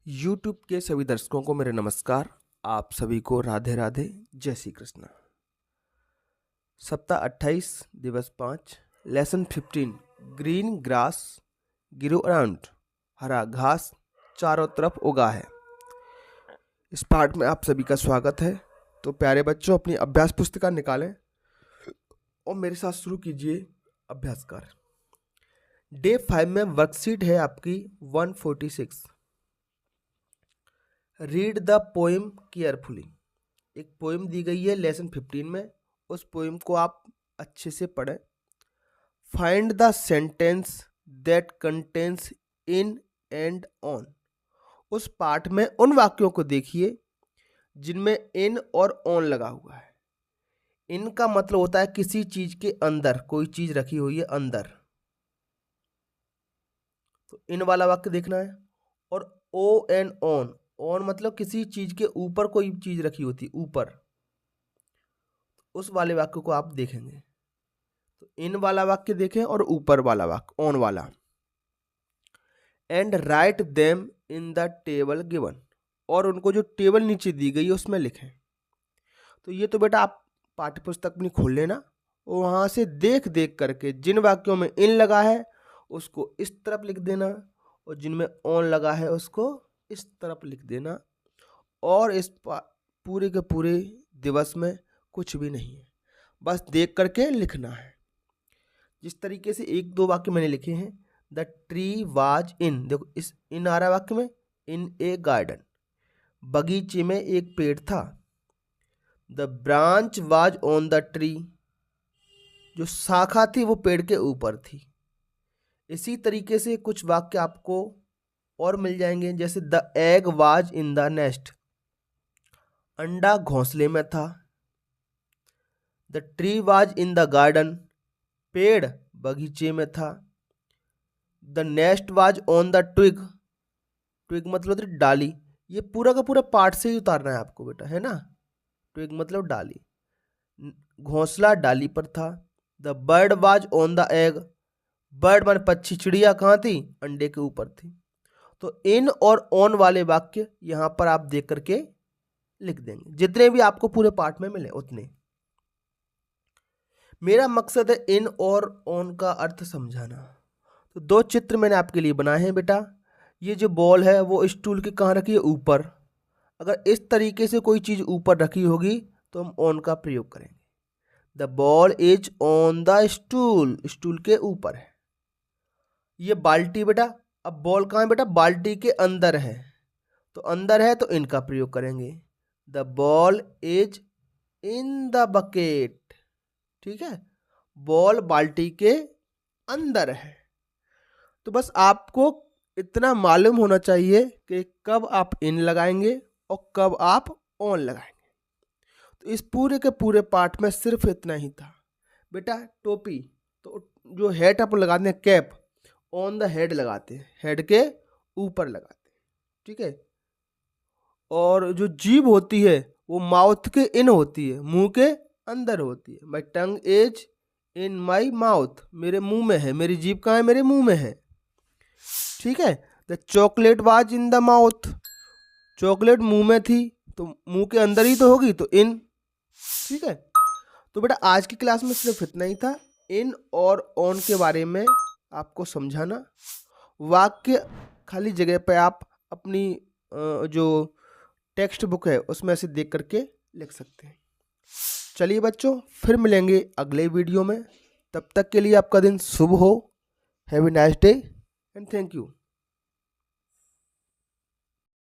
YouTube के सभी दर्शकों को मेरे नमस्कार। आप सभी को राधे राधे, जय श्री कृष्ण। सप्ताह 28 दिवस 5 lesson 15 green grass grow around. हरा घास चारों तरफ उगा है। इस पाठ में आप सभी का स्वागत है। तो प्यारे बच्चों, अपनी अभ्यास पुस्तिका निकालें और मेरे साथ शुरू कीजिए अभ्यास कार्य। डे 5 में वर्कशीट है आपकी 146। Read the poem carefully. एक पोएम दी गई है लेसन 15 में, उस पोएम को आप अच्छे से पढ़ें। Find the sentence that contains in and on. उस पाठ में उन वाक्यों को देखिए जिनमें इन और ऑन लगा हुआ है। इन का मतलब होता है किसी चीज के अंदर कोई चीज रखी हुई है अंदर, तो इन वाला वाक्य देखना है। और ओ एन ऑन, ऑन मतलब किसी चीज के ऊपर कोई चीज रखी होती ऊपर, उस वाले वाक्य को आप देखेंगे। तो इन वाला वाक्य देखें और ऊपर वाला वाक्य ऑन वाला। And write them in the table given, और उनको जो टेबल नीचे दी गई है उसमें लिखें। तो ये तो बेटा आप पाठ्य पुस्तक अपनी खोल लेना और वहां से देख देख करके जिन वाक्यों में इन लगा है उसको इस तरफ लिख देना और जिनमें ऑन लगा है उसको इस तरफ लिख देना। और इस पूरे के पूरे दिवस में कुछ भी नहीं है, बस देख करके लिखना है। जिस तरीके से एक दो वाक्य मैंने लिखे हैं। द ट्री वाज इन, देखो इस इन आ रहा वाक्य में, इन ए गार्डन, बगीचे में एक पेड़ था। The branch was on the tree, जो शाखा थी वो पेड़ के ऊपर थी। इसी तरीके से कुछ वाक्य आपको और मिल जाएंगे, जैसे the egg was in the nest, अंडा घोंसले में था। The tree was in the garden, पेड़ बगीचे में था। The nest was on the twig, twig मतलब होती डाली। ये पूरा का पूरा पार्ट से ही उतारना है आपको बेटा, है ना। ट्विग मतलब डाली, घोंसला डाली पर था। The bird was on the egg, bird मान पक्षी, चिड़िया कहाँ थी, अंडे के ऊपर थी। तो इन और ऑन वाले वाक्य यहां पर आप देख करके लिख देंगे, जितने भी आपको पूरे पाठ में मिले उतने। मेरा मकसद है इन और ऑन का अर्थ समझाना। तो दो चित्र मैंने आपके लिए बनाए हैं बेटा। ये जो बॉल है वो स्टूल के कहाँ रखी है, ऊपर। अगर इस तरीके से कोई चीज ऊपर रखी होगी तो हम ऑन का प्रयोग करेंगे। The ball is on the stool, stool के ऊपर है। ये बाल्टी बेटा, अब बॉल कहाँ है बेटा, बाल्टी के अंदर है, तो अंदर है तो इनका प्रयोग करेंगे। The ball is in the bucket, ठीक है, बॉल बाल्टी के अंदर है। तो बस आपको इतना मालूम होना चाहिए कि कब आप इन लगाएंगे और कब आप ऑन लगाएंगे। तो इस पूरे के पूरे पाठ में सिर्फ इतना ही था बेटा। टोपी, तो जो हेड अपन लगाते हैं कैप, ऑन द हेड लगाते हैं, हेड के ऊपर लगाते हैं, ठीक है। और जो जीभ होती है वो माउथ के इन होती है, मुंह के अंदर होती है। माई tongue is in my mouth, मेरे मुंह में है, मेरी जीभ कहाँ है, मेरे मुंह में है, ठीक है। The chocolate was in the mouth, chocolate मुंह में थी तो मुंह के अंदर ही तो होगी, तो इन, ठीक है। तो बेटा आज की क्लास में सिर्फ इतना ही था, इन और ऑन के बारे में आपको समझाना। वाक्य खाली जगह पे आप अपनी जो टेक्स्ट बुक है उसमें से देख करके लिख सकते हैं। चलिए बच्चों, फिर मिलेंगे अगले वीडियो में। तब तक के लिए आपका दिन शुभ हो। Have a nice day and thank you.